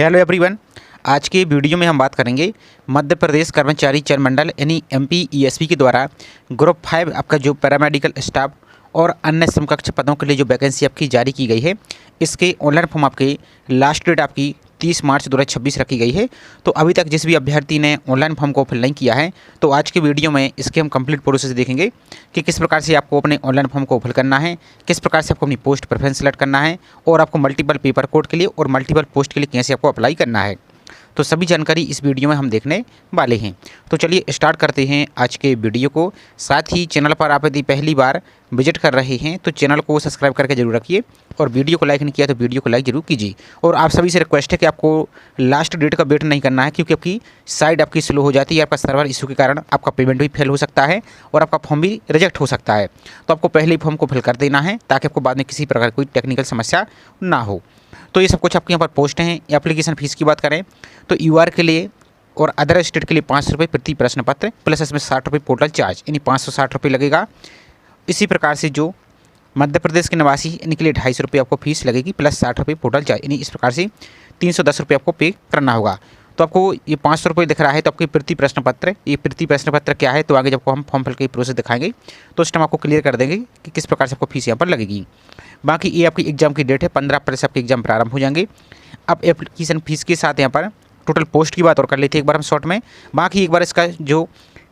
Hello everyone. आज के video में हम बात करेंगे मध्य प्रदेश कर्मचारी चयन मंडल यानी MPESP के द्वारा ग्रुप 5 आपका जो पैरामेडिकल स्टाफ और अन्य समकक्ष पदों के लिए जो वैकेंसी आपकी जारी की गई है, इसके ऑनलाइन फॉर्म आपके लास्ट डेट आपकी 30 मार्च 2026 रखी गई है। तो अभी तक जिस भी अभ्यर्थी ने ऑनलाइन फॉर्म को फिल नहीं किया है, तो आज के वीडियो में इसके हम कंप्लीट प्रोसेस देखेंगे कि किस प्रकार से आपको अपने ऑनलाइन फॉर्म को फिल करना है, किस प्रकार से आपको अपनी पोस्ट प्रेफरेंस सेलेक्ट करना है और आपको मल्टीपल पेपर कोड के लिए और मल्टीपल पोस्ट के लिए कैसे आपको अप्लाई करना है। तो सभी जानकारी इस वीडियो में हम देखने वाले हैं। तो चलिए स्टार्ट करते हैं आज के वीडियो को। साथ ही चैनल पर आप यदि पहली बार विजिट कर रहे हैं तो चैनल को सब्सक्राइब करके जरूर रखिए और वीडियो को लाइक नहीं किया तो वीडियो को लाइक जरूर कीजिए। और आप सभी से रिक्वेस्ट है कि आपको लास्ट डेट का वेट नहीं करना है, क्योंकि आपकी साइट आपकी स्लो हो जाती है, आपका सर्वर इशू के कारण आपका पेमेंट भी फेल हो सकता है और आपका फॉर्म भी रिजेक्ट हो सकता है। तो आपको पहले ही फॉर्म को फिल कर देना है ताकि आपको बाद में किसी प्रकार की कोई टेक्निकल समस्या ना हो। तो ये सब कुछ आपके यहाँ पर पोस्ट हैं। एप्लीकेशन फ़ीस की बात करें तो UR के लिए और अदर स्टेट के लिए 500 रुपये प्रति प्रश्न पत्र प्लस इसमें 60 रुपये पोर्टल चार्ज, यानी 560 रुपये लगेगा। इसी प्रकार से जो मध्य प्रदेश के निवासी इनके लिए 250 रुपये आपको फीस लगेगी प्लस 60 रुपये पोर्टल चार्ज, यानी इस प्रकार से 310 रुपये आपको पे करना होगा। तो आपको ये 500 रुपये दिख रहा है, तो आपके प्रति प्रश्न पत्र, ये प्रति प्रश्न पत्र क्या है तो आगे जब हम फॉर्म फिल के प्रोसेस दिखाएंगे तो उस टाइम आपको क्लियर कर देंगे कि किस प्रकार से आपको फीस यहाँ पर लगेगी। बाकी ये आपकी एग्जाम की डेट है, 15 अप्रैल से आपके एग्जाम प्रारंभ हो जाएंगे। अब एप्लीकेशन फीस के साथ यहाँ पर टोटल पोस्ट की बात और कर लेते हैं एक बार हम शॉर्ट में। बाकी एक बार इसका जो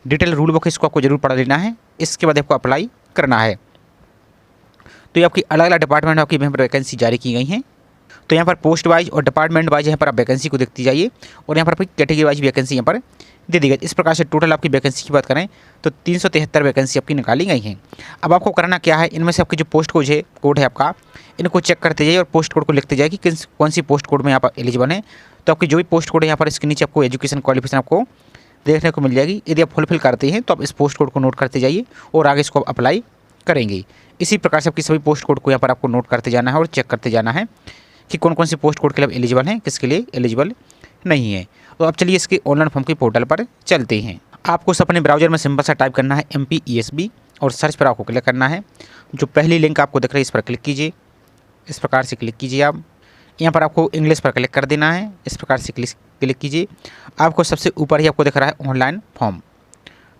डिटेल रूल बुक है इसको आपको जरूर पढ़ लेना है, इसके बाद आपको अप्लाई करना है। तो ये आपकी अलग अलग डिपार्टमेंट आपकी यहाँ पर वैकेंसी जारी की गई हैं। तो यहाँ पर पोस्ट वाइज और डिपार्टमेंट वाइज यहाँ पर आप वैकेंसी को देखती जाइए और यहाँ पर आपकी कैटेगरी वाइज वैकेंसी यहाँ पर दे दी गई। इस प्रकार से टोटल आपकी वैकेंसी की बात करें तो 373 वैकेंसी आपकी निकाली गई हैं। अब आपको करना क्या है, इनमें से आपकी जो पोस्ट कोड है आपका, इनको चेक करते जाइए और पोस्ट कोड को लिखते जाइए कि कौन सी पोस्ट कोड में यहाँ पर एलिजिबल है। तो आपकी जो भी पोस्ट कोड है यहाँ पर इसके नीचे आपको एजुकेशन क्वालिफिकेशन आपको देखने को मिल जाएगी। यदि आप फुलफिल करते हैं तो आप इस पोस्ट कोड को नोट करते जाइए और आगे इसको अप्लाई करेंगे। इसी प्रकार से आपकी सभी पोस्ट कोड को यहाँ पर आपको नोट करते जाना है और चेक करते जाना है कि कौन कौन सी पोस्ट कोड के लिए एलिजिबल हैं, किसके लिए एलिजिबल नहीं है। तो अब चलिए इसके ऑनलाइन फॉर्म के पोर्टल पर चलते हैं। आपको अपने ब्राउजर में सिंपल सा टाइप करना है MPESP और सर्च पर आपको क्लिक करना है। जो पहली लिंक आपको दिख रही है इस पर क्लिक कीजिए, इस प्रकार से क्लिक कीजिए। आप यहाँ पर आपको इंग्लिश पर क्लिक कर देना है, इस प्रकार से क्लिक कीजिए। आपको सबसे ऊपर ही आपको दिख रहा है ऑनलाइन फॉर्म,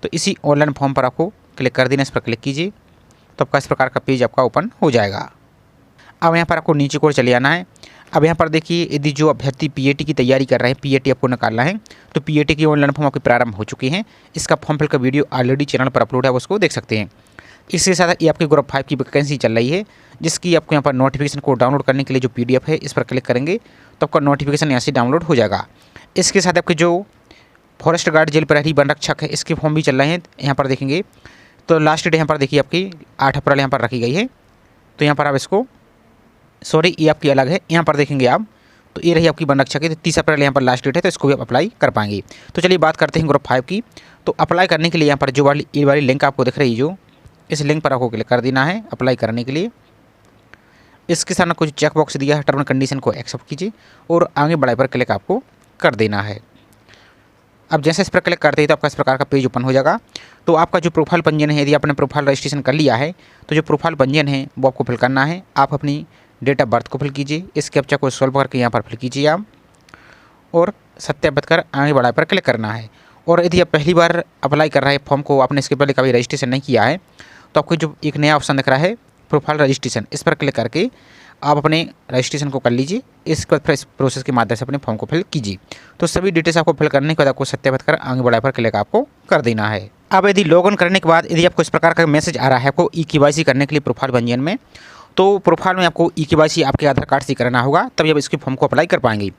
तो इसी ऑनलाइन फॉर्म पर आपको क्लिक कर देना, इस पर क्लिक कीजिए। तो आपका इस प्रकार का पेज आपका ओपन हो जाएगा। अब यहाँ पर आपको नीचे को चले आना है। अब यहाँ पर देखिए, यदि जो अभ्यर्थी PAT की तैयारी कर रहे हैं, PAT आपको निकालना है, तो PAT की ऑनलाइन फॉर्म आपके प्रारंभ हो चुके हैं। इसका फॉर्म फिल का वीडियो ऑलरेडी चैनल पर अपलोड है, उसको देख सकते हैं। इसके साथ ये आपके ग्रुप 5 की वैकेंसी चल रही है, जिसकी आपको यहाँ पर नोटिफिकेशन को डाउनलोड करने के लिए जो PDF है इस पर क्लिक करेंगे तो आपका नोटिफिकेशन यहाँ से डाउनलोड हो जाएगा। इसके साथ आपके जो फॉरेस्ट गार्ड जेल प्रहरी वन रक्षक है इसके फॉर्म भी चल रहे हैं। यहाँ पर देखेंगे तो लास्ट डेट यहाँ पर देखिए आपकी 8 अप्रैल यहाँ पर रखी गई है। तो यहाँ पर आप इसको ये आपकी अलग है, यहाँ पर देखेंगे आप तो ये रही आपकी वन रक्षक है, तो 30 अप्रैल यहाँ पर लास्ट डेट है, तो इसको भी आप अप्लाई कर पाएंगे। तो चलिए बात करते हैं ग्रुप 5 की। तो अप्लाई करने के लिए यहाँ पर जो ये वाली लिंक आपको दिख रही है, जो इस लिंक पर आपको क्लिक कर देना है अप्लाई करने के लिए। इसके साथ कुछ चेक बॉक्स दिया है, टर्म एंड कंडीशन को एक्सेप्ट कीजिए और आगे बढ़ाई पर क्लिक आपको कर देना है। अब जैसे इस पर क्लिक करते हैं तो आपका इस प्रकार का पेज ओपन हो जाएगा। तो आपका जो प्रोफाइल पंजीयन है, यदि आपने प्रोफाइल रजिस्ट्रेशन कर लिया है तो जो प्रोफाइल पंजीयन है वो आपको फिल करना है। आप अपनी डेट ऑफ बर्थ को फिल कीजिए, इस कैप्चा को सॉल्व करके यहाँ पर फिल कीजिए आप और सत्यापित कर आगे बढ़ाई पर क्लिक करना है। और यदि आप पहली बार अप्लाई कर रहे हैं फॉर्म को, आपने इसके पहले कभी रजिस्ट्रेशन नहीं किया है, तो आपको जो एक नया ऑप्शन दिख रहा है प्रोफाइल रजिस्ट्रेशन, इस पर क्लिक करके आप अपने रजिस्ट्रेशन को कर लीजिए। इसके बाद फिर इस प्रोसेस के माध्यम से अपने फॉर्म को फिल कीजिए। तो सभी डिटेल्स आपको फिल करने के बाद आपको सत्यापित कर आगे बढ़ाई पर क्लिक आपको कर देना है। अब यदि लॉग इन करने के बाद यदि आपको इस प्रकार का मैसेज आ रहा है आपको eKYC करने के लिए प्रोफाइल पंजीयन में, तो प्रोफाइल में आपको eKYC आपके आधार कार्ड से करना होगा, तभी आप इसके फॉर्म को अप्लाई कर पाएंगे।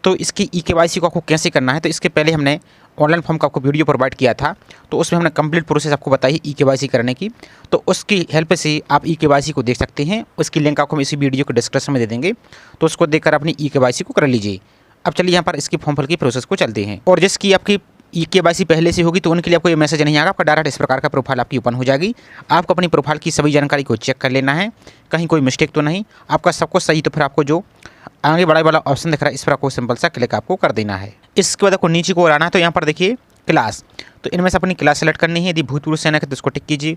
तो इसकी eKYC को आपको कैसे करना है, तो इसके पहले हमने ऑनलाइन फॉर्म का आपको वीडियो प्रोवाइड किया था, तो उसमें हमने कंप्लीट प्रोसेस आपको बताई है eKYC करने की। तो उसकी हेल्प से आप eKYC को देख सकते हैं, उसकी लिंक आपको हम इसी वीडियो के डिस्क्रिप्शन में दे देंगे, तो उसको देखकर अपनी eKYC को कर लीजिए। अब चलिए यहाँ पर इसकी फॉर्म फिल की प्रोसेस को चलते हैं। और जिसकी आपकी eKYC पहले से होगी तो उनके लिए आपको ये मैसेज नहीं आएगा, आपका डायरेक्ट इस प्रकार का प्रोफाइल आपकी ओपन हो जाएगी। आपको अपनी प्रोफाइल की सभी जानकारी को चेक कर लेना है, कहीं कोई मिस्टेक तो नहीं, आपका सब कुछ सही। तो फिर आपको जो आगे बढ़ाई वाला ऑप्शन दिख रहा है इस पर आपको सिंपल सा क्लिक आपको कर देना है। इसके बाद आपको नीचे को आना है, तो यहाँ पर देखिए क्लास, तो इनमें से अपनी क्लास सेलेक्ट करनी है। यदि भूतपूर्व सैनिक है तो उसको टिक कीजिए,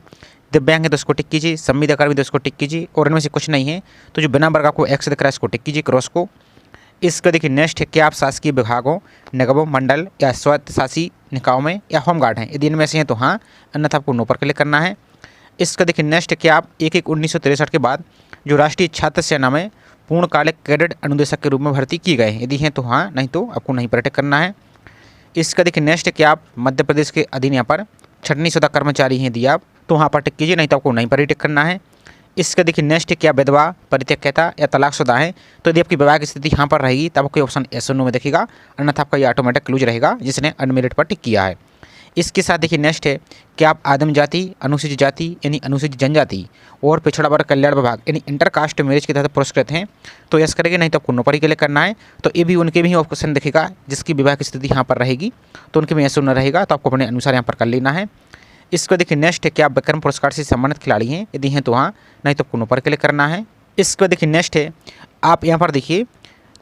दिव्यांग है तो उसको टिक कीजिए, संविदा कर्मी तो उसको टिक कीजिए, और इनमें से कुछ नहीं है तो जो बिना वर्ग आपको एक्स दिख रहा है इसको टिक कीजिए क्रॉस को। इसका देखिए नेक्स्ट है कि आप शासकीय विभागों, निगमों, मंडल या स्वायत्त शासी निकायों में या होमगार्ड हैं। यदि इनमें से हैं तो हाँ, अन्यथा आपको नो पर क्लिक करना है। इसका देखिए नेक्स्ट है कि आप 1/1/1963 के बाद जो राष्ट्रीय छात्र सेना में पूर्णकालिक कैडेट अनुदेशक के रूप में भर्ती किए गए हैं। यदि हैं तो हाँ, नहीं तो आपको नहीं पर टिक करना है। इसका देखिए नेक्स्ट है कि आप मध्य प्रदेश के अधीन यहाँ पर छटनीशुदा कर्मचारी हैं। यदि आप तो वहाँ पर टिक कीजिए, नहीं तो आपको नहीं पर ही टिक करना है। इसका देखिए नेक्स्ट है कि आप विधवा, परित्यक्ता या तलाकशुदा हैं। तो यदि आपकी विवाह की स्थिति यहाँ पर रहेगी तब आपको ऑप्शन एस और नो में दिखेगा, अन्यथा आपका ये ऑटोमेटिक क्लूज रहेगा जिसने अनमेरिट पर टिक किया है। इसके साथ देखिए नेक्स्ट है कि आप आदिम जाति, अनुसूचित जाति यानी अनुसूचित जनजाति और पिछड़ा वर्ग कल्याण विभाग यानी इंटरकास्ट मैरिज के तहत पुरस्कृत हैं। तो यस करेंगे, नहीं तो आपको नो पर ही क्लिक करना है। तो ये भी उनके भी ऑप्शन दिखेगा जिसकी विवाह की स्थिति यहाँ पर रहेगी, तो उनके में यस और नो रहेगा, तो आपको अपने अनुसार यहाँ पर कर लेना है। इसको देखिए नेक्स्ट है कि आप विक्रम पुरस्कार से सम्मानित खिलाड़ी हैं। यदि हैं तो हाँ, नहीं तो आपको नो पर क्लिक करना है। इसको देखिए नेक्स्ट है आप यहाँ पर देखिए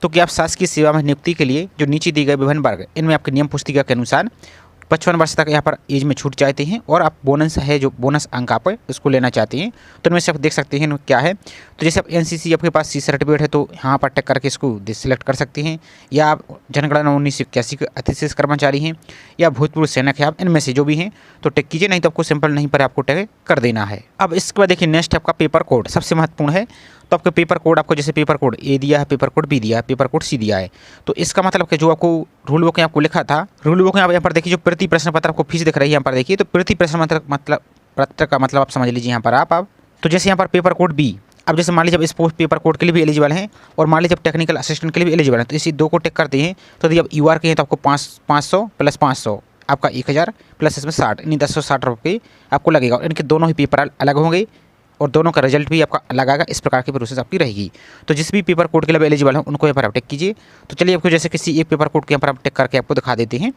तो कि आप शासकीय सेवा में नियुक्ति के लिए जो नीचे दी गए विभिन्न वर्ग, इनमें आपके नियम पुस्तिका के अनुसार 55 वर्ष तक यहाँ पर एज में छूट चाहते हैं और आप बोनस है जो बोनस अंक आप इसको लेना चाहते हैं। तो इनमें से आप देख सकते हैं क्या है। तो जैसे आप एनसीसी आपके पास सी सर्टिफिकेट है तो यहाँ पर टिक करके इसको सिलेक्ट कर सकते हैं, या आप जनगणना 1981 के अतिशेष कर्मचारी हैं, या भूतपूर्व सैनिक है, आप इनमें से जो भी हैं तो टिक कीजिए, नहीं तो आपको सिंपल नहीं पर आपको टिक कर देना है। अब इसके बाद देखिए नेक्स्ट आपका पेपर कोड सबसे महत्वपूर्ण है। तो आपके पेपर कोड आपको जैसे पेपर कोड ए दिया है, पेपर कोड बी दिया है, पेपर कोड सी दिया है। तो इसका मतलब कि जो आपको रूल बुक में आपको लिखा था, रूल बुक में आप यहाँ पर देखिए जो प्रति प्रश्न पत्र आपको फीस दिख रही है यहाँ पर देखिए, तो प्रति प्रश्न पत्र का मतलब आप समझ लीजिए यहाँ पर आप तो जैसे यहाँ पर पेपर कोड बी, अब जैसे मान लीजिए जब इस पोस्ट पेपर कोड के लिए भी एलिजिबल हैं और मान लीजिए जब टेक्निकल असिस्टेंट के लिए भी एलिजिबल हैं, तो इसी दो को टिक करते हैं। तो यदि आप यूआर के हैं तो आपको 500 प्लस 500 आपका 1000 प्लस इसमें 60 यानी 1060 रुपये आपको लगेगा, और इनके दोनों ही पेपर अलग होंगे और दोनों का रिजल्ट भी आपका अलग आएगा। इस प्रकार की प्रोसेस आपकी रहेगी। तो जिस भी पेपर कोड के लिए एलिजिबल है उनको यहाँ पर आप टिक कीजिए। तो चलिए आपको जैसे किसी एक पेपर कोड के यहाँ पर आप टिक करके आपको दिखा देते हैं।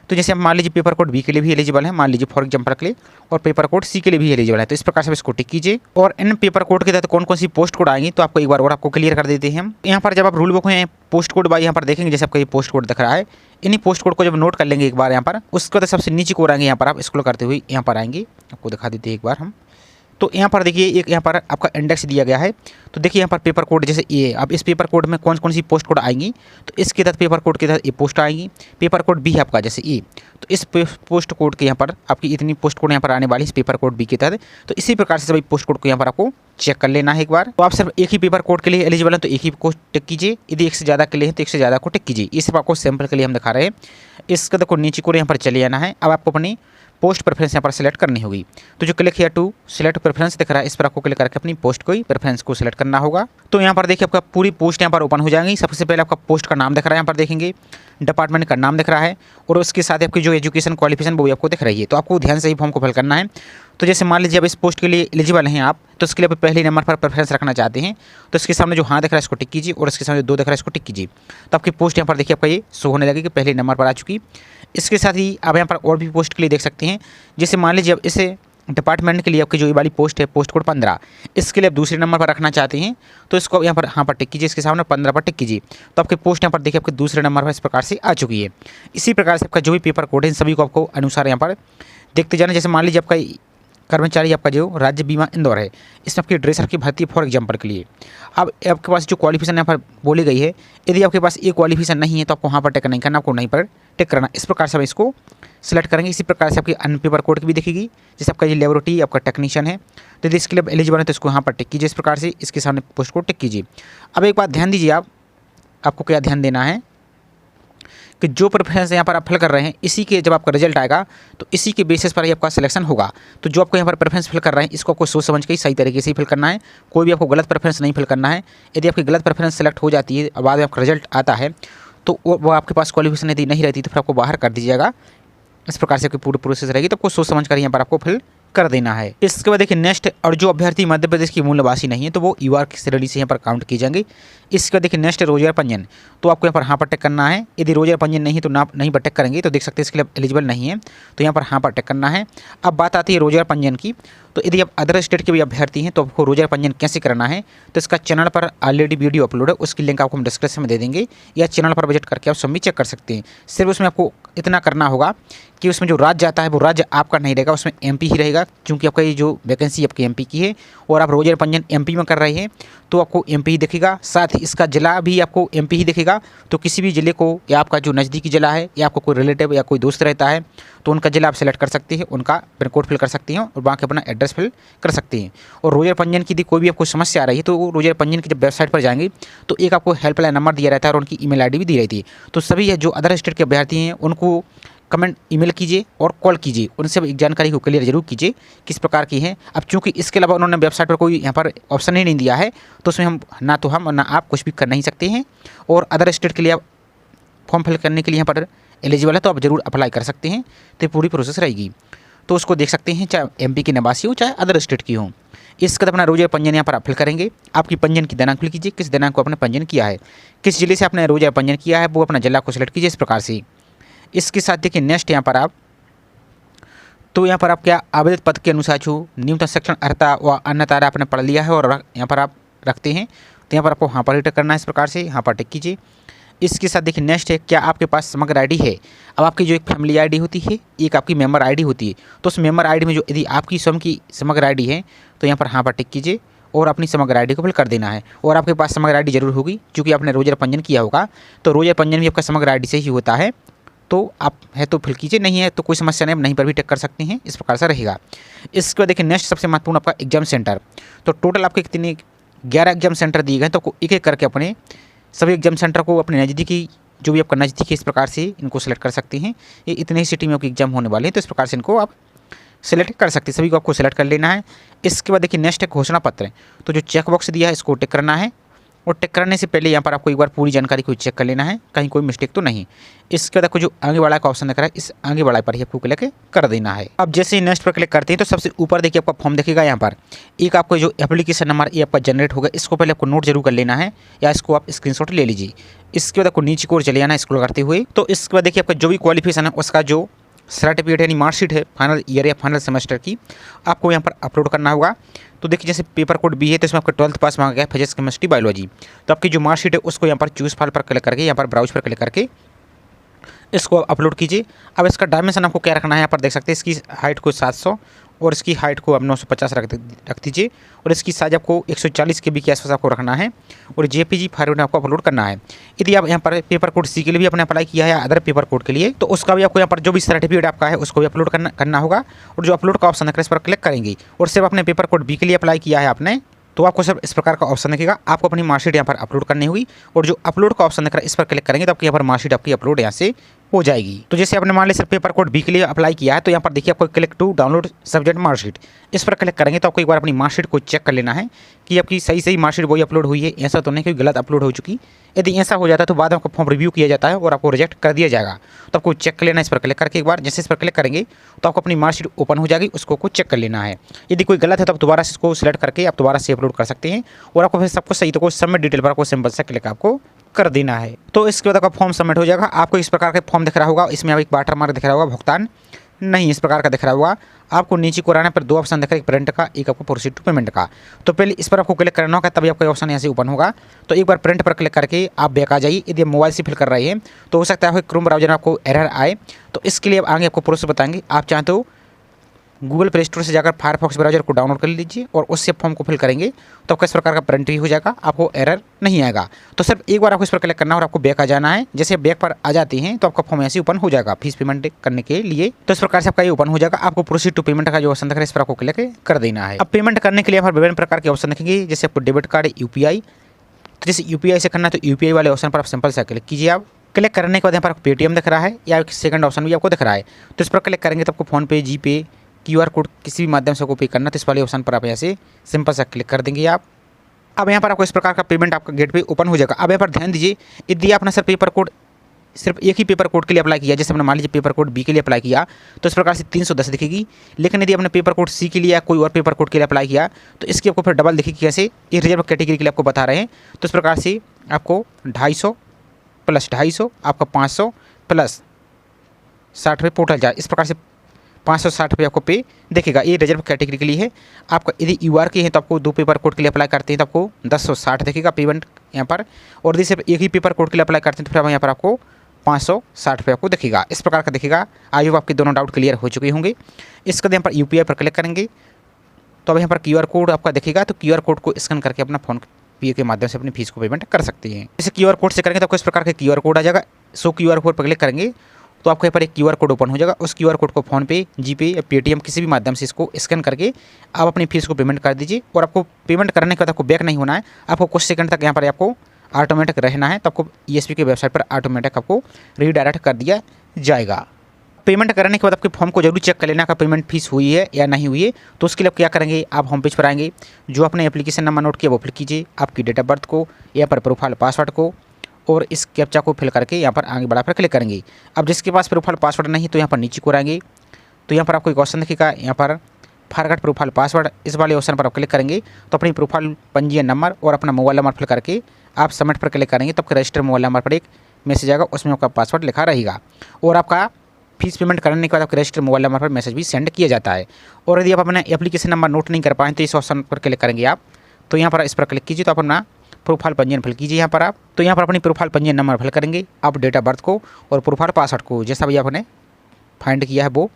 तो जैसे आप मान लीजिए पेपर कोड बी के लिए भी एलिजिबल है, मान लीजिए फॉर एग्जाम्पल के लिए, और पेपर कोड सी के लिए भी एलिजिबल है। तो इस प्रकार से इसको टिक कीजिए। और इन पेपर कोड के तहत कौन कौन सी पोस्ट कोड आएंगी तो आपको एक बार और आपको क्लियर कर देते हैं हम। यहाँ पर जब आप रूल बुक में पोस्ट कोड बाई यहाँ पर देखेंगे, जैसे आपका ये पोस्ट कोड दिख रहा है, इन्हीं पोस्ट कोड को जब नोट कर लेंगे एक बार यहाँ पर, उसके बाद सबसे नीचे को आएंगे यहाँ पर आप स्क्रॉल करते हुए यहाँ पर आएंगे, आपको दिखा देते हैं एक बार हम। तो यहाँ पर देखिए एक यहाँ पर आपका इंडेक्स दिया गया है। तो देखिए यहाँ पर पेपर कोड जैसे ए, अब इस पेपर कोड में कौन कौन सी पोस्ट कोड आएंगी, तो इसके तहत पेपर कोड के तहत ये पोस्ट आएंगी। पेपर कोड बी है आपका जैसे ए, तो इस पोस्ट कोड के यहाँ पर आपकी इतनी पोस्ट कोड यहाँ पर आने वाली है पेपर कोड बी के तहत। तो इसी प्रकार से सभी पोस्ट कोड को यहाँ पर आपको चेक कर लेना है एक बार। तो आप सिर्फ एक ही पेपर कोड के लिए एलिजिबल है तो एक ही को टिक कीजिए, यदि एक से ज़्यादा के लिए है तो एक से ज़्यादा को टिक कीजिए। ये सिर्फ आपको सैंपल के लिए हम दिखा रहे हैं। इसका देखो नीचे को यहाँ पर चले आना है। अब आपको अपनी पोस्ट प्रेफरेंस यहाँ पर सेलेक्ट करनी होगी। तो जो click here to select preference दिख रहा है, इस पर आपको क्लिक करके अपनी पोस्ट को प्रेफरेंस को सिलेक्ट करना होगा। तो यहाँ पर देखिए आपका पूरी पोस्ट यहाँ पर ओपन हो जाएंगी। सबसे पहले आपका पोस्ट का नाम दिख रहा है, यहाँ पर देखेंगे डिपार्टमेंट का नाम दिख रहा है, और उसके साथ आपकी जो एजुकेशन क्वालिफिकेशन वो भी आपको दिख रही है। तो आपको ध्यान से ही फॉर्म को फिल करना है। तो जैसे मान लीजिए अब इस पोस्ट के लिए एलिजिबल हैं आप, तो इसके लिए आप पहले नंबर पर प्रेफरेंस रखना चाहते हैं, तो इसके सामने जो हाँ दिख रहा है इसको टिक कीजिए, और इसके सामने 2 दिख रहा है इसको टिक कीजिए। तो आपकी पोस्ट यहाँ पर देखिए आपका ये शो होने लगेगी, पहले नंबर पर आ चुकी। इसके साथ ही आप यहाँ पर और भी पोस्ट के लिए देख सकते हैं। जैसे मान लीजिए अब इसे डिपार्टमेंट के लिए आपकी जो ये वाली पोस्ट है पोस्ट कोड 15, इसके लिए आप दूसरे नंबर पर रखना चाहते हैं, तो इसको यहाँ पर हाँ पर टिक कीजिए, इसके सामने 15 पर टिक कीजिए। तो आपकी पोस्ट यहाँ पर देखिए आपके दूसरे नंबर पर इस प्रकार से आ चुकी है। इसी प्रकार से आपका जो भी पेपर कोड है इन सभी को आपको अनुसार यहाँ पर देखते जाना। जैसे मान लीजिए आपका कर्मचारी आपका जो राज्य बीमा इंदौर है, इसमें आपकी ड्रेसर की भर्ती फॉर एग्जाम्पल के लिए। अब आपके पास जो क्वालिफिकेशन यहाँ पर बोली गई है, यदि आपके पास ये क्वालिफिकेशन नहीं है तो आपको वहाँ पर टिक नहीं करना, आपको नहीं पर टिक करना। इस प्रकार से हम इसको सेलेक्ट करेंगे। इसी प्रकार से आपकी अन्य पेपर कोड की भी दिखेगी। जैसे आपका ये लेबोरेटरी आपका टेक्नीशियन है, तो यदि इसके लिए एलिजिबल है तो इसको यहाँ पर टिक कीजिए। इस प्रकार से इसके सामने पोस्ट को टिक कीजिए। अब एक बात ध्यान दीजिए, आपको क्या ध्यान देना है कि जो प्रेफरेंस यहाँ पर आप फिल कर रहे हैं, इसी के जब आपका रिजल्ट आएगा तो इसी के बेसिस पर ही आपका सिलेक्शन होगा। तो जो आपको यहाँ पर प्रेफरेंस फिल कर रहे हैं इसको आपको सोच समझ के सही तरीके से ही फिल करना है। कोई भी आपको गलत प्रेफरेंस नहीं फिल करना है। यदि आपकी गलत प्रेफरेंस सेलेक्ट हो जाती है और बाद में आपका रिजल्ट आता है तो वो आपके पास क्वालिफिकेशन यदि नहीं रहती तो फिर आपको बाहर कर दीजिएगा। इस प्रकार से आपकी पूरी प्रोसेस रहेगी, तो आपको सोच समझ कर यहाँ पर आपको फिल कर देना है। इसके बाद देखिए नेक्स्ट, और जो अभ्यर्थी मध्य प्रदेश की मूल निवासी नहीं है तो वो यूआर की श्रेणी से यहाँ पर काउंट की जाएंगे। इसके बाद देखिए नेक्स्ट रोजगार पंजीयन, तो आपको यहाँ पर हाँ पर टिक करना है। यदि रोजगार पंजीयन नहीं है तो ना नहीं पर टिक करेंगे, तो देख सकते हैं इसके लिए एलिजिबल नहीं है, तो यहाँ पर हाँ पर टिक करना है। अब बात आती है रोजगार पंजीयन की, तो यदि आप अदर स्टेट के भी अभ्यर्थी हैं तो आपको रोजगार पंजीयन कैसे करना है, तो इसका चैनल पर ऑलरेडी वीडियो अपलोड है, उसकी लिंक आपको हम डिस्क्रिप्शन में दे देंगे, या चैनल पर विजिट करके आप सब भी चेक कर सकते हैं। सिर्फ उसमें आपको इतना करना होगा कि उसमें जो राज्य आता है वो राज्य आपका नहीं रहेगा, उसमें एमपी ही रहेगा, क्योंकि आपका ये जो वैकेंसी आपकी एमपी की है और आप रोजगार पंजीयन एमपी में कर रहे हैं, तो आपको एमपी ही दिखेगा, साथ ही इसका ज़िला भी आपको एमपी ही दिखेगा। तो किसी भी ज़िले को या आपका जो नज़दीकी ज़िला है या आपको कोई रिलेटिव या कोई दोस्त रहता है तो उनका ज़िला आप सेलेक्ट कर सकते हैं, उनका पिन कोड फिल कर सकते हैं और बाकी अपना एड्रेस फिल कर सकते हैं। और रोज़र पंजीयन की यदि कोई भी आपको समस्या आ रही है तो रोज़र पंजीयन की जब वेबसाइट पर जाएंगे तो एक आपको हेल्पलाइन नंबर दिया रहता है और उनकी ईमेल आईडी भी दी रहती है। तो सभी जो अदर स्टेट के अभ्यर्थी हैं उनको कमेंट ईमेल कीजिए और कॉल कीजिए, उनसे एक जानकारी को क्लियर जरूर कीजिए किस प्रकार की है। अब चूंकि इसके अलावा उन्होंने वेबसाइट पर कोई यहाँ पर ऑप्शन ही नहीं दिया है तो उसमें हम और ना आप कुछ भी कर नहीं सकते हैं। और अदर स्टेट के लिए आप फॉर्म फिल करने के लिए यहाँ पर एलिजिबल है तो आप ज़रूर अप्लाई कर सकते हैं, तो पूरी प्रोसेस रहेगी। तो उसको देख सकते हैं, चाहे एमपी की निवासी हो चाहे अदर स्टेट की हो। इसके बाद अपना रोज़र पंजीयन यहाँ पर आप फिल करेंगे। आपकी पंजीयन की दिनांक फिल कीजिए, किस दिनांक को आपने पंजीयन किया है, किस जिले से आपने रोज़र पंजीयन किया है वो अपना जिला को सिलेक्ट कीजिए इस प्रकार से। इसके साथ देखिए नेक्स्ट यहाँ पर आप क्या आवेदित पद के अनुसार जो न्यूनतम शिक्षण अर्हता व अन्यथा आपने पढ़ लिया है और यहाँ पर आप रखते हैं तो यहाँ पर आपको हाँ पर टिक करना है इस प्रकार से, यहाँ पर टिक कीजिए। इसके साथ देखिए नेक्स्ट है, क्या आपके पास समग्र आईडी है। अब आपकी जो एक फैमिली आईडी होती है, एक आपकी मेंबर आईडी होती है, तो उस मेंबर आईडी में जो यदि आपकी स्वयं की समग्र आईडी है तो यहाँ पर हाँ पर टिक कीजिए और अपनी समग्र आईडी को फिल कर देना है। और आपके पास समग्र आईडी जरूर होगी क्योंकि आपने रोज़र पंजीयन किया होगा, तो रोज़र पंजीयन भी आपका समग्र आईडी से ही होता है। तो आप है तो फिल कीजिए, नहीं है तो कोई समस्या नहीं, नहीं पर भी टिक कर सकते हैं, इस प्रकार से रहेगा। इसके बाद देखिए नेक्स्ट सबसे महत्वपूर्ण आपका एग्जाम सेंटर। तो टोटल आपके कितने 11 एग्जाम सेंटर दिए गए, तो एक एक करके अपने सभी एग्जाम सेंटर को अपने नज़दीकी जो भी आपका नज़दीकी इस प्रकार से इनको सेलेक्ट कर सकते हैं। ये इतने ही सिटी में आपके एग्जाम होने वाले हैं तो इस प्रकार से इनको आप सेलेक्ट कर सकते हैं, सभी को आपको सेलेक्ट कर लेना है। इसके बाद देखिए नेक्स्ट है घोषणा पत्र। तो जो चेक बॉक्स दिया है इसको टिक करना है और टिक करने से पहले यहाँ पर आपको एक बार पूरी जानकारी को चेक कर लेना है, कहीं कोई मिस्टेक तो नहीं। इसके बाद आपको जो आगे बढ़ा का ऑप्शन दिख रहा है इस आगे बढ़ा पर ही आपको क्लिक कर देना है। अब जैसे ही नेक्स्ट पर क्लिक करते हैं तो सबसे ऊपर देखिए आपका फॉर्म दिखेगा। यहाँ पर एक आपको जो एप्लीकेशन नंबर ये आपका जनरेट होगा, इसको पहले आपको नोट जरूर कर लेना है या इसको आप स्क्रीनशॉट ले लीजिए। इसके बाद आपको नीचे की ओर चले जाना है स्क्रॉल करते हुए। तो इसके बाद देखिए आपका जो भी क्वालिफिकेशन है उसका जो सर्टिफिकेट यानी मार्कशीट है फाइनल ईयर या फाइनल सेमेस्टर की, आपको यहाँ पर अपलोड करना होगा। तो देखिए जैसे पेपर कोड बी है तो इसमें आपका 12th पास मांगा गया फिजिक्स केमिस्ट्री बायोलॉजी, तो आपकी जो मार्कशीट है उसको यहाँ पर चूज फाइल पर क्लिक करके यहाँ पर ब्राउज पर क्लिक करके इसको अपलोड कीजिए। अब इसका डायमेंशन आपको क्या रखना है, यहाँ पर देख सकते हैं इसकी हाइट को 700 और इसकी हाइट को आप 950 रख दीजिए और इसकी साइज आपको 140 KB के आसपास आपको रखना है और JPG फॉर्मेट आपको अपलोड करना है। यदि आप यहाँ पर पेपर कोड सी के लिए भी आपने अप्लाई किया है या अदर पेपर कोड के लिए तो उसका भी आपको यहाँ पर जो भी सर्टिफिकेट आपका है उसको भी अपलोड करना होगा। और जो अपलोड का ऑप्शन है इस पर क्लिक करेंगे और सिर्फ अपने पेपर कोड बी के लिए अप्लाई किया है आपने तो आपको सिर्फ इस प्रकार का ऑप्शन दिखेगा, आपको अपनी मार्कशीट यहाँ पर अपलोड करनी होगी और जो अपलोड का ऑप्शन दिख रहा है इस पर क्लिक करेंगे तो आपकी यहाँ पर मार्कशीट आपकी अपलोड यहाँ से हो जाएगी। तो जैसे आपने मान लिया सिर्फ पेपर कोड बी के लिए अप्लाई किया है तो यहाँ पर देखिए आपको click to download subject marksheet, इस पर क्लिक करेंगे तो आपको एक बार अपनी मार्कशीट को चेक कर लेना है कि आपकी सही मार्कशीट वही अपलोड हुई है, ऐसा तो नहीं कि गलत अपलोड हो चुकी। यदि ऐसा हो जाता है तो बाद में आपको फॉर्म रिव्यू किया जाता है और आपको रिजेक्ट कर दिया जाएगा। तो आपको चेक कर लेना है इस पर क्लिक करके एक बार, जैसे इस पर क्लिक करेंगे तो आपको अपनी मार्कशीट ओपन हो जाएगी, उसको चेक कर लेना है। यदि कोई गलत है तो आप दोबारा से इसको सिलेक्ट करके आप दोबारा से अपलोड कर सकते हैं और आपको फिर सबको सही तो सबमिट डिटेल पर आपको सिंपल से क्लिक आपको कर देना है। तो इसके बाद आपका फॉर्म सबमिट हो जाएगा। आपको इस प्रकार का फॉर्म दिख रहा होगा, इसमें आप एक वाटर मार्क दिख रहा होगा, भुगतान नहीं इस प्रकार का दिख रहा होगा। आपको नीचे को आने पर दो ऑप्शन दिख रहा है, एक प्रिंट का एक आपको प्रोसीड टू पेमेंट का। तो पहले इस पर आपको क्लिक करना होगा तभी आपका ऑप्शन यहाँ से ओपन होगा। तो एक बार प्रिंट पर क्लिक करके आप बैक आ जाइए। यदि मोबाइल से फिल कर रहे हैं तो हो सकता है क्रोम ब्राउजर में आपको एरर आए, तो इसके लिए आगे आपको प्रोसेस बताएंगे। आप चाहें तो गूगल प्ले स्टोर से जाकर फायरफॉक्स ब्राउजर को डाउनलोड कर लीजिए और उससे फॉर्म को फिल करेंगे तो आपका इस प्रकार का प्रिंट ही हो जाएगा, आपको एरर नहीं आएगा। तो सिर्फ एक बार आपको इस पर क्लिक करना है और आपको बैक आ जाना है। जैसे बैक पर आ जाते हैं तो आपका फॉर्म ऐसे ओपन हो जाएगा फीस पेमेंट करने के लिए। तो इस प्रकार से आपका ये ओपन हो जाएगा। आपको प्रोसीड टू पेमेंट का जो ऑप्शन दिख रहा है इस पर आपको क्लिक कर देना है। अब पेमेंट करने के लिए यहाँ पर विभिन्न प्रकार के ऑप्शन दिखेंगे, जैसे आपको डेबिट कार्ड, UPI। तो जैसे UPI से करना है तो UPI वाले ऑप्शन पर आप सिंपल से क्लिक कीजिए। आप क्लिक करने के बाद यहाँ पर पेटीएम दिख रहा है या सेकंड ऑप्शन भी आपको दिख रहा है, तो इस पर क्लिक करेंगे तो आपको फोनपे, जीपे, QR कोड किसी भी माध्यम से को पे करना, तो इस वाले ऑप्शन पर आप यहाँ से सिंपल सा क्लिक कर देंगे आप। अब यहाँ पर आपको इस प्रकार का पेमेंट आपका गेट पे ओपन हो जाएगा। अब यहाँ पर ध्यान दीजिए, यदि आपने सर पेपर कोड सिर्फ एक ही पेपर कोड के लिए अप्लाई किया, जैसे हमने मान लीजिए पेपर कोड बी के लिए अप्लाई किया तो इस प्रकार से 310 दिखेगी। लेकिन यदि आपने पेपर कोड सी के लिए या कोई और पेपर कोड के लिए अप्लाई किया तो इसकी आपको फिर डबल दिखेगी। कैसे, ये रिजर्व कैटेगरी के लिए आपको बता रहे हैं, तो इस प्रकार से आपको 250 प्लस 250 आपका 500 प्लस 60 रुपये टोटल चार्ज, इस प्रकार से 560 रुपये आपको पे देखेगा। ये रिजर्व कैटेगरी के लिए है। आपका यदि UR के हैं तो आपको 2 पेपर कोड के लिए अप्लाई करते हैं तो आपको 1060 देखेगा पेमेंट यहाँ पर, और यदि सिर्फ एक ही पेपर कोड के लिए अप्लाई करते हैं तो फिर यहाँ पर आपको 560 रुपये आपको दिखेगा, इस प्रकार का दिखेगा। आई होप आपके दोनों डाउट क्लियर हो चुके होंगे। इसके बाद यहाँ पर UPI पर क्लिक करेंगे तो अब यहाँ पर QR कोड आपका दिखेगा, तो QR कोड को स्कैन करके अपना फ़ोन पे के माध्यम से अपनी फीस को पेमेंट कर सकते हैं। जैसे QR कोड से करेंगे तो आपको इस प्रकार का QR कोड आ जाएगा। सो QR कोड पर क्लिक करेंगे तो आपको यहाँ पर एक QR कोड ओपन हो जाएगा। उस QR कोड को फ़ोनपे, जीपे या पेटीएम किसी भी माध्यम से इसको स्कैन करके आप अपनी फीस को पेमेंट कर दीजिए। और आपको पेमेंट करने के बाद आपको बैक नहीं होना है, आपको कुछ सेकंड तक यहाँ पर आपको ऑटोमेटिक रहना है। तो आपको ESP की वेबसाइट पर ऑटोमेटिक आपको रीडायरेक्ट कर दिया जाएगा। पेमेंट करने के बाद आपके फॉर्म को जरूर चेक कर लेना कि पेमेंट फीस हुई है या नहीं हुई है। तो उसके लिए आप क्या करेंगे, आप होम पेज पर आएंगे, जो अपने एप्लीकेशन नंबर नोट किया वो फिल कीजिए, आपकी डेट ऑफ बर्थ को, यहाँ पर प्रोफाइल पासवर्ड को और इस कैप्चा को फिल करके यहाँ पर आगे बढ़ा पर क्लिक करेंगे। अब जिसके पास प्रोफाइल पासवर्ड नहीं तो यहाँ पर नीचे को आएंगे तो यहाँ पर आपको एक ऑप्शन दिखेगा, यहाँ पर फॉरगेट प्रोफाइल पासवर्ड, इस वाले ऑप्शन पर आप क्लिक करेंगे तो अपनी प्रोफाइल पंजीयन नंबर और अपना मोबाइल नंबर फिल करके आप सबमिट पर क्लिक करेंगे तो आपके रजिस्टर मोबाइल नंबर पर एक मैसेज आएगा, उसमें आपका पासवर्ड लिखा रहेगा और आपका फीस पेमेंट करने के बाद आपके रजिस्टर मोबाइल नंबर पर मैसेज भी सेंड किया जाता है। और यदि आप अपना एप्लीकेशन नंबर नोट नहीं कर पाएँ तो इस ऑप्शन पर क्लिक करेंगे आप, तो यहाँ पर इस पर क्लिक कीजिए तो आप अपना प्रोफाइल पंजीयन फिल कीजिए। यहाँ पर आप तो यहाँ पर अपनी प्रोफाइल पंजीयन नंबर फिल करेंगे, आप डेट ऑफ बर्थ को और प्रोफाइल पासवर्ड को जैसा भी आपने फाइंड किया है वो,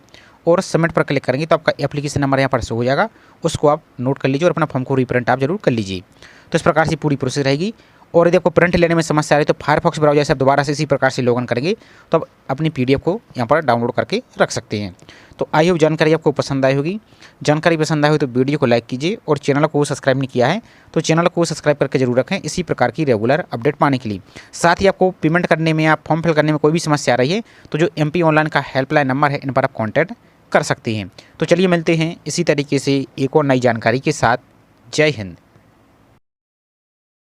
और सबमिट पर क्लिक करेंगे तो आपका एप्लीकेशन नंबर यहाँ पर शो हो जाएगा, उसको आप नोट कर लीजिए और अपना फॉर्म को रीप्रिंट आप जरूर कर लीजिए। तो इस प्रकार से पूरी प्रोसेस रहेगी। और यदि आपको प्रिंट लेने में समस्या आ रही है तो फायरफॉक्स ब्राउज़र से आप दोबारा से इसी प्रकार से लॉगिन करेंगे तो आप अपनी PDF को यहाँ पर डाउनलोड करके रख सकते हैं। तो आई होप जानकारी आपको पसंद आई होगी। जानकारी पसंद आई हो तो वीडियो को लाइक कीजिए और चैनल को सब्सक्राइब नहीं किया है तो चैनल को सब्सक्राइब करके जरूर रखें इसी प्रकार की रेगुलर अपडेट पाने के लिए। साथ ही आपको पेमेंट करने में या फॉर्म फिल करने में कोई भी समस्या आ रही है तो जो MP ऑनलाइन का हेल्पलाइन नंबर है इन पर आप कॉन्टैक्ट कर सकते हैं। तो चलिए मिलते हैं इसी तरीके से एक और नई जानकारी के साथ। जय हिंद।